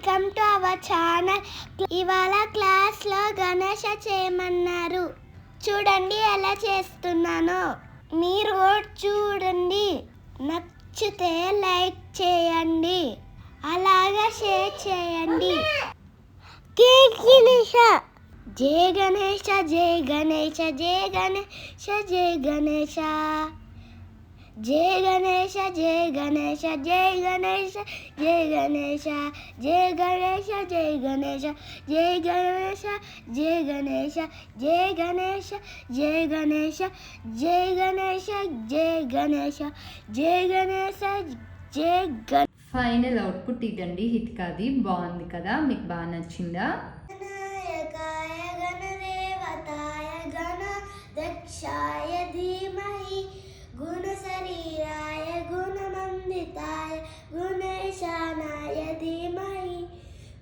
Welcome to our channel. ఇవాళ క్లాస్లో గణేష చేయమన్నారు. చూడండి ఎలా చేస్తున్నానో. మీరు చూడండి, నచ్చితే లైక్ చేయండి, అలాగే షేర్ చేయండి. జై గణేష జై గణేష జై గణేష జై గణేష జై గణేష జై గణేష జై గణేష జై గణేష జై గణేష జై గణేష జై గణేష జై గణేష జై గణేష జై గణేష జై గణేష జై గణేష జై గణేష జై గణేష. ఫైనల్ అవుట్పుట్ ఇదండి. హితికాది బాగుంది కదా, మీకు బాగా నచ్చిందా? గణనాయకాయ గణదేవతాయ గణాధ్యక్షాయ ధీమహి గుణశరీరాయ గుణమండితాయ గుణేశానాయ ధీమహి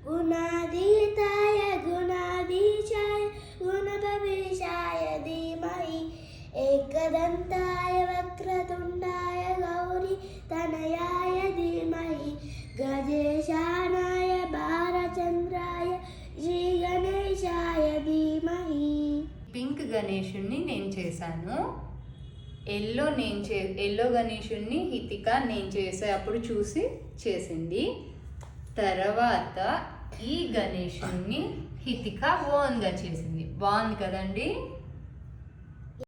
గుణాధీతాయ గుణాధీశాయ గుణభవిషాయ ధీమహి ఏకదంతాయ వక్రతుండాయ గౌరీ తనయాయ ధీమహి గజేశానాయ భారచంద్రాయ శ్రీ గణేశాయ ధీమహి. పింక్ గణేషుణ్ణి నేను చేశాను. ఎల్లో గణేషుణ్ణి హితిక నేను చేసేటప్పుడు చూసి చేసింది. తర్వాత ఈ గణేషుణ్ణి హితిక ఓన్గా చేసింది. బాగుంది కదండి.